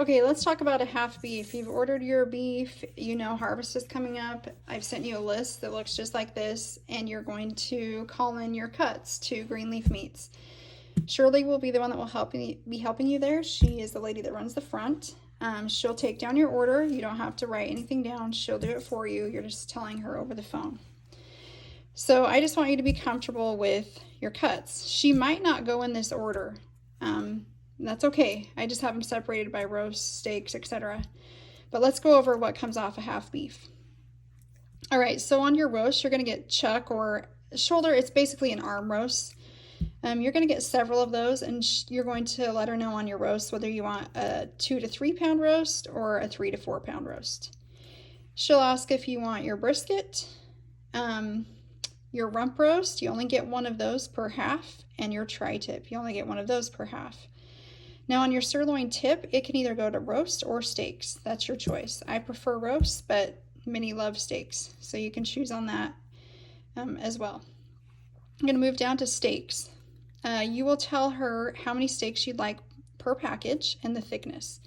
Okay, let's talk about a half beef. You've ordered your beef, you know harvest is coming up. I've sent you a list that looks just like this, and you're going to call in your cuts to Greenleaf Meats. Shirley will be the one that will be helping you there. She is the lady that runs the front. She'll take down your order. You don't have to write anything down. She'll do it for you. You're just telling her over the phone. So I just want you to be comfortable with your cuts. She might not go in this order. That's okay. I just have them separated by roast, steaks, etc. But let's go over what comes off a half beef. All right, so on your roast, you're going to get chuck or shoulder. It's basically an arm roast. You're going to get several of those, and you're going to let her know on your roast whether you want a 2 to 3 pound roast or a 3 to 4 pound roast. She'll ask if you want your brisket, your rump roast. You only get one of those per half, and your tri-tip. You only get one of those per half. Now on your sirloin tip, it can either go to roast or steaks. That's your choice. I prefer roast, but many love steaks, so you can choose on that as well. I'm going to move down to steaks. You will tell her how many steaks you'd like per package and the thickness.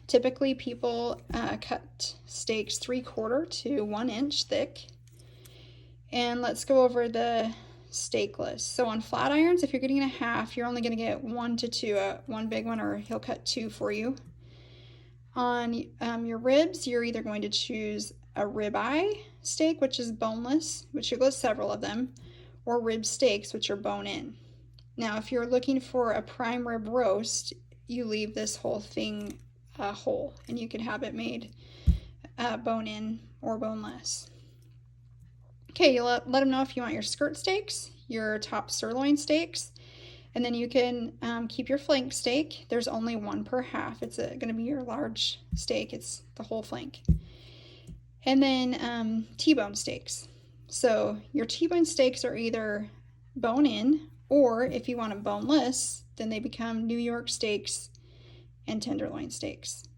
Typically, people cut steaks 3/4 to 1 inch thick. And let's go over the steak list. So on flat irons, if you're getting a half, you're only going to get 1 to 2, one big one, or he'll cut 2 for you. On your ribs, you're either going to choose a ribeye steak, which is boneless, which you'll get several of them, or rib steaks, which are bone-in. Now, if you're looking for a prime rib roast, you leave this whole thing whole, and you can have it made bone-in or boneless. Okay, you let them know if you want your skirt steaks, your top sirloin steaks, and then you can keep your flank steak. There's only one per half. It's going to be your large steak. It's the whole flank. And then T-bone steaks. So your T-bone steaks are either bone-in, or if you want them boneless, then they become New York steaks and tenderloin steaks.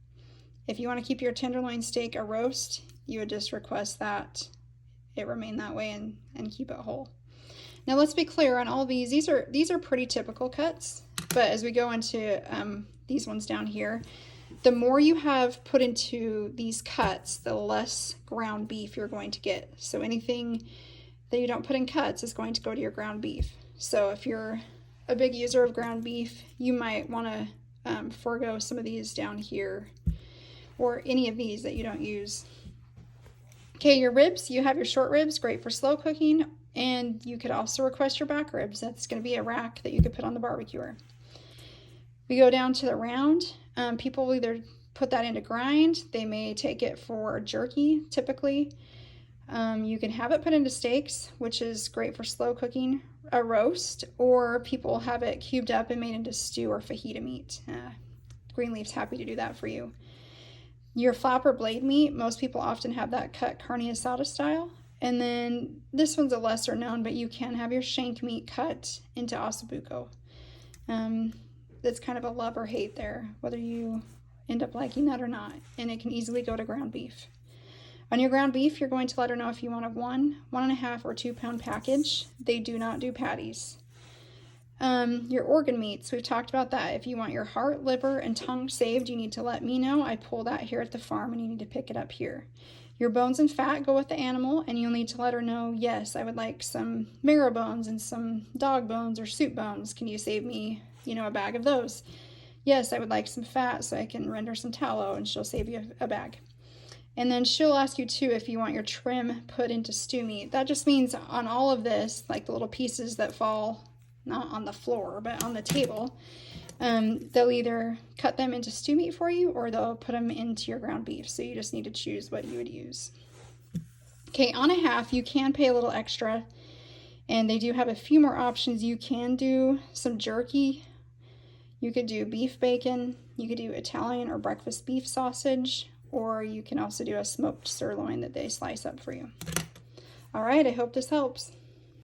If you want to keep your tenderloin steak a roast, you would just request that it remain that way and keep it whole. Now let's be clear on all these. These are pretty typical cuts, but as we go into these ones down here, the more you have put into these cuts, the less ground beef you're going to get. So anything that you don't put in cuts is going to go to your ground beef. So if you're a big user of ground beef, you might want to forego some of these down here, or any of these that you don't use. Okay, your ribs, you have your short ribs, great for slow cooking, and you could also request your back ribs. That's going to be a rack that you could put on the barbecuer. We go down to the round. People will either put that into grind. They may take it for jerky, typically. You can have it put into steaks, which is great for slow cooking, a roast, or people have it cubed up and made into stew or fajita meat. Greenleaf's happy to do that for you. Your flapper blade meat, most people often have that cut carne asada style. And then this one's a lesser known, but you can have your shank meat cut into ossobuco. That's kind of a love or hate there, whether you end up liking that or not. And it can easily go to ground beef. On your ground beef, you're going to let her know if you want a 1, 1.5, or 2 pound package. They do not do patties. Your organ meats, we've talked about that. If you want your heart, liver, and tongue saved, you need to let me know. I pull that here at the farm, and you need to pick it up here. Your bones and fat go with the animal, and you'll need to let her know, yes, I would like some marrow bones and some dog bones or soup bones. Can you save me, a bag of those? Yes, I would like some fat so I can render some tallow, and she'll save you a bag. And then she'll ask you too if you want your trim put into stew meat. That just means on all of this, like the little pieces that fall not on the floor, but on the table, they'll either cut them into stew meat for you, or they'll put them into your ground beef. So you just need to choose what you would use. Okay, on a half, you can pay a little extra, and they do have a few more options. You can do some jerky. You could do beef bacon. You could do Italian or breakfast beef sausage, or you can also do a smoked sirloin that they slice up for you. All right, I hope this helps.